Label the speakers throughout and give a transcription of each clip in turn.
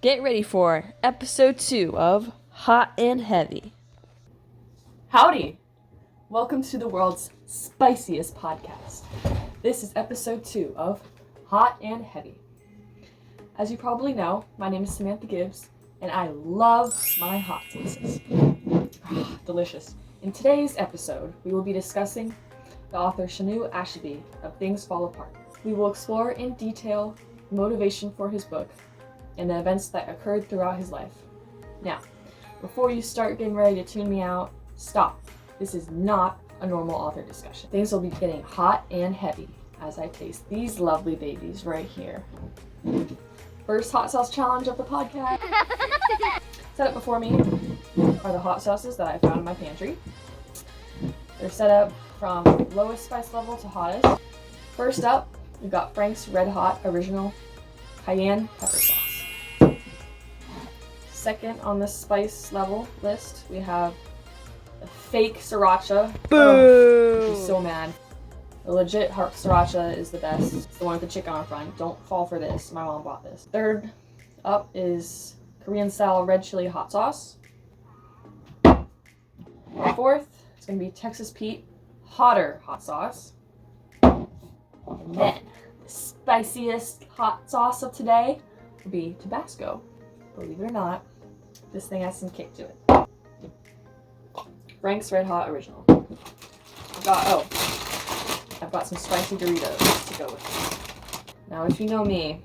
Speaker 1: Get ready for episode 2 of Hot and Heavy.
Speaker 2: Howdy! Welcome to the world's spiciest podcast. This is episode 2 of Hot and Heavy. As you probably know, my name is Samantha Gibbs, and I love my hot sauces. Delicious. In today's episode, we will be discussing the author Chinua Achebe of Things Fall Apart. We will explore in detail the motivation for his book and the events that occurred throughout his life. Now, before you start getting ready to tune me out, stop. This is not a normal author discussion. Things will be getting hot and heavy as I taste these lovely babies right here. First hot sauce challenge of the podcast. Set up before me are the hot sauces that I found in my pantry. They're set up from lowest spice level to hottest. First up, we've got Frank's Red Hot Original Cayenne Pepper Sauce. Second on the spice level list, we have the fake sriracha.
Speaker 1: Boo!
Speaker 2: She's so mad. The legit sriracha is the best. It's the one with the chicken on front. Don't fall for this. My mom bought this. Third up is Korean style red chili hot sauce. Fourth, it's going to be Texas Pete hotter hot sauce. And then the spiciest hot sauce of today will be Tabasco. Believe it or not, this thing has some kick to it. Frank's Red Hot Original. I've got some spicy Doritos to go with this. Now, if you know me,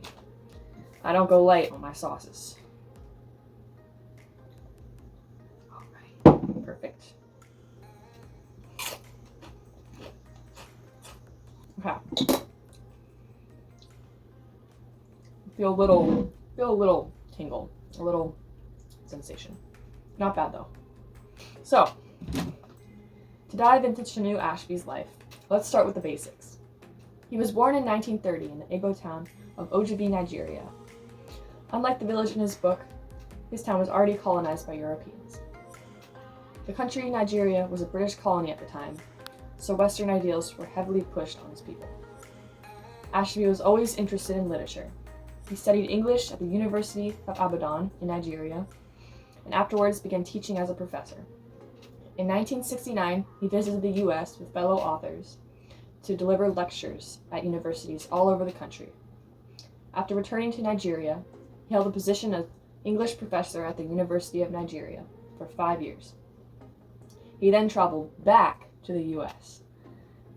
Speaker 2: I don't go light on my sauces. Alright, perfect. Okay. Feel a little tingle, a little sensation. Not bad though. So, to dive into Chinua Achebe's life, let's start with the basics. He was born in 1930 in the Igbo town of Ojabi, Nigeria. Unlike the village in his book, his town was already colonized by Europeans. The country, Nigeria, was a British colony at the time, so Western ideals were heavily pushed on his people. Achebe was always interested in literature. He studied English at the University of Ibadan in Nigeria, and afterwards began teaching as a professor. In 1969, he visited the U.S. with fellow authors to deliver lectures at universities all over the country. After returning to Nigeria, he held the position of English professor at the University of Nigeria for 5 years. He then traveled back to the U.S.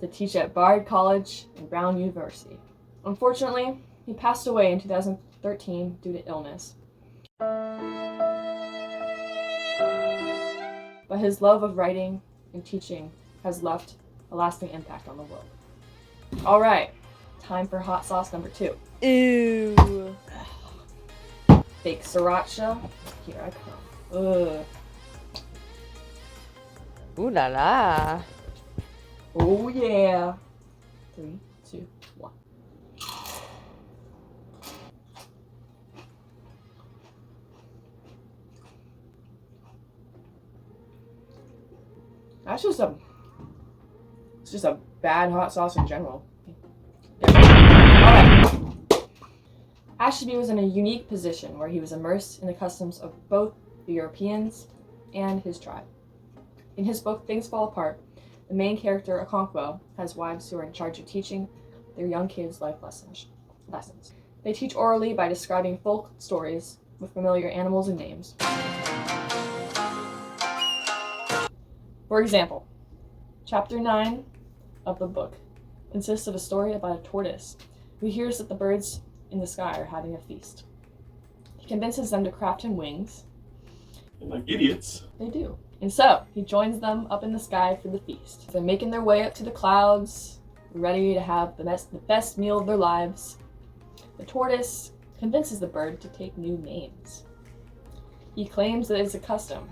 Speaker 2: to teach at Bard College and Brown University. Unfortunately, he passed away in 2013 due to illness. But his love of writing and teaching has left a lasting impact on the world. Alright, time for hot sauce number 2.
Speaker 1: Ew.
Speaker 2: Fake sriracha. Here I come. Ugh.
Speaker 1: Ooh la la.
Speaker 2: Oh yeah. 3, 2, 1. It's just a bad hot sauce in general. Alright. Achebe was in a unique position where he was immersed in the customs of both the Europeans and his tribe. In his book, Things Fall Apart, the main character, Okonkwo, has wives who are in charge of teaching their young kids life lessons. They teach orally by describing folk stories with familiar animals and names. For example, chapter 9 of the book consists of a story about a tortoise who hears that the birds in the sky are having a feast. He convinces them to craft him wings.
Speaker 3: And like idiots.
Speaker 2: They do. And so, he joins them up in the sky for the feast. They're making their way up to the clouds, ready to have the best meal of their lives. The tortoise convinces the bird to take new names. He claims that it's a custom,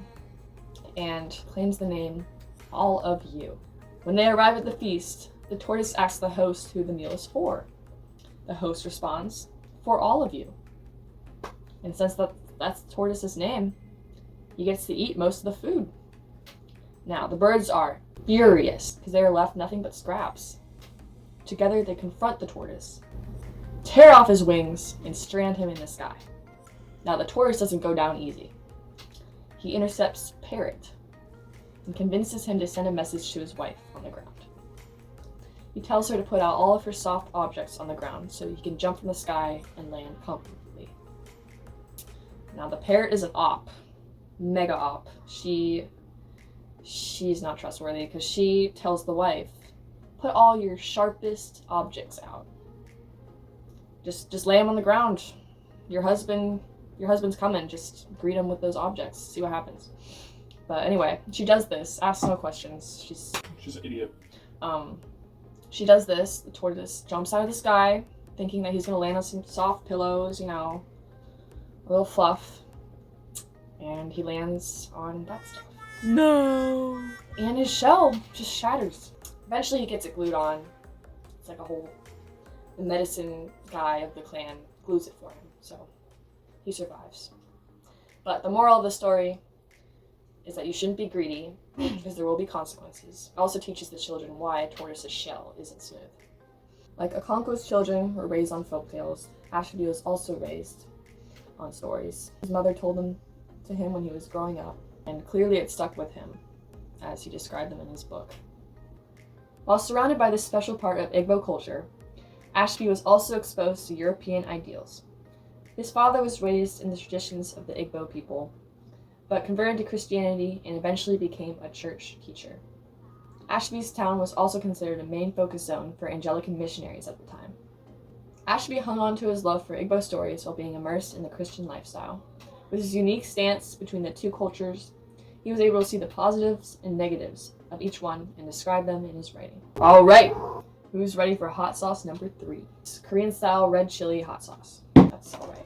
Speaker 2: and claims the name All of You. When they arrive at the feast, the tortoise asks the host who the meal is for. The host responds, "For all of you." And since that's the tortoise's name, he gets to eat most of the food. Now, the birds are furious because they are left nothing but scraps. Together, they confront the tortoise, tear off his wings, and strand him in the sky. Now, the tortoise doesn't go down easy. He intercepts Parrot and convinces him to send a message to his wife on the ground. He tells her to put out all of her soft objects on the ground so he can jump from the sky and land comfortably. Now, the parrot is an op. Mega op. She's not trustworthy because she tells the wife, put all your sharpest objects out. Just lay them on the ground. Your husband's coming. Just greet him with those objects. See what happens. But anyway, she does this. Asks no questions.
Speaker 3: She's an idiot.
Speaker 2: She does this. The tortoise jumps out of the sky, thinking that he's gonna land on some soft pillows, a little fluff, and he lands on that stuff.
Speaker 1: No.
Speaker 2: And his shell just shatters. Eventually, he gets it glued on. It's like the medicine guy of the clan glues it for him, so he survives. But the moral of the story is that you shouldn't be greedy because there will be consequences. It also teaches the children why a tortoise's shell isn't smooth. Like Okonkwo's children were raised on folktales, Achebe was also raised on stories. His mother told them to him when he was growing up, and clearly it stuck with him, as he described them in his book. While surrounded by this special part of Igbo culture, Achebe was also exposed to European ideals. His father was raised in the traditions of the Igbo people, but converted to Christianity and eventually became a church teacher. Achebe's town was also considered a main focus zone for Anglican missionaries at the time. Achebe hung on to his love for Igbo stories while being immersed in the Christian lifestyle. With his unique stance between the two cultures, he was able to see the positives and negatives of each one and describe them in his writing. All right, who's ready for hot sauce number 3? It's Korean-style red chili hot sauce. That's all right.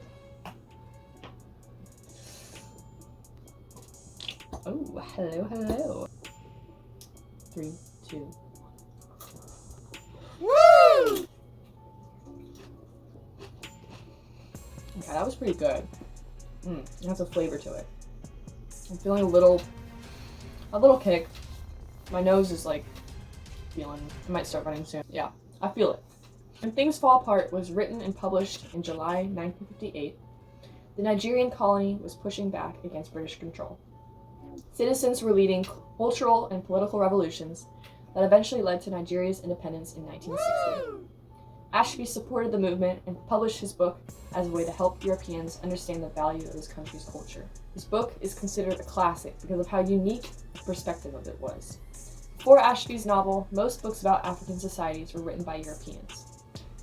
Speaker 2: Oh, hello. 3, 2, 1. Woo! Okay, that was pretty good. It has a flavor to it. I'm feeling a little kick. My nose is like feeling, I might start running soon. Yeah, I feel it. When Things Fall Apart was written and published in July 1958, the Nigerian colony was pushing back against British control. Citizens were leading cultural and political revolutions that eventually led to Nigeria's independence in 1960. Achebe supported the movement and published his book as a way to help Europeans understand the value of his country's culture. His book is considered a classic because of how unique the perspective of it was. Before Achebe's novel, most books about African societies were written by Europeans.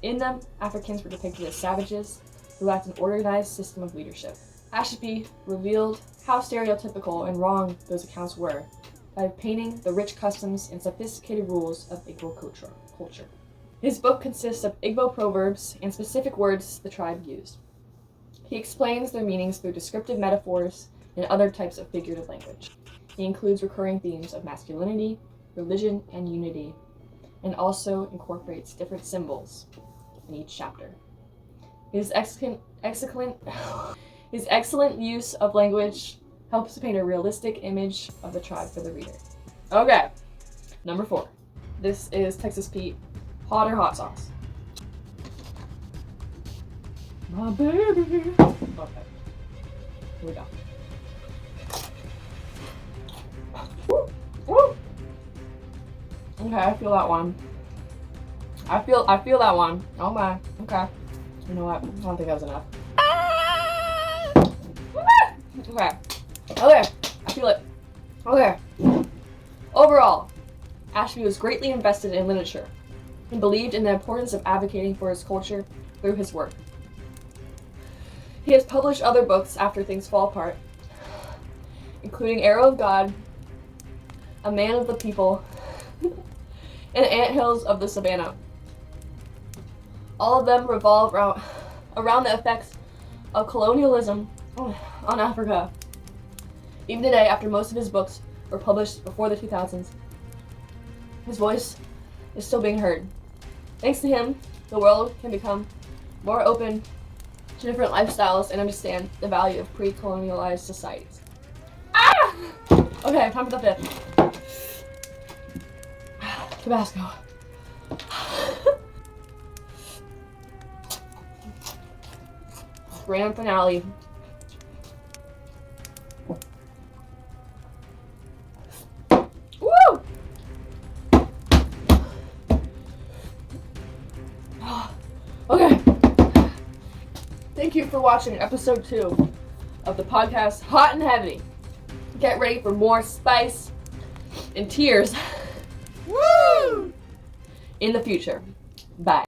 Speaker 2: In them, Africans were depicted as savages who lacked an organized system of leadership. Achebe revealed how stereotypical and wrong those accounts were by painting the rich customs and sophisticated rules of Igbo culture. His book consists of Igbo proverbs and specific words the tribe used. He explains their meanings through descriptive metaphors and other types of figurative language. He includes recurring themes of masculinity, religion, and unity, and also incorporates different symbols in each chapter. His excellent use of language helps to paint a realistic image of the tribe for the reader. Okay, number 4. This is Texas Pete hot or hot sauce. My baby. Okay, here we go. Woo, woo. Okay, I feel that one. I feel that one. Oh my. Okay. You know what? I don't think that was enough. Okay, I feel it. Okay. Overall, Achebe was greatly invested in literature and believed in the importance of advocating for his culture through his work. He has published other books after Things Fall Apart, including Arrow of God, A Man of the People, and Anthills of the Savannah. All of them revolve around the effects of colonialism on Africa. Even today, after most of his books were published before the 2000s, his voice is still being heard. Thanks to him, the world can become more open to different lifestyles and understand the value of pre-colonialized societies. Ah! Okay, time for the 5th. Tabasco. Grand finale Thank you for watching episode 2 of the podcast Hot and Heavy. Get ready for more spice and tears
Speaker 1: Woo!
Speaker 2: in the future. Bye.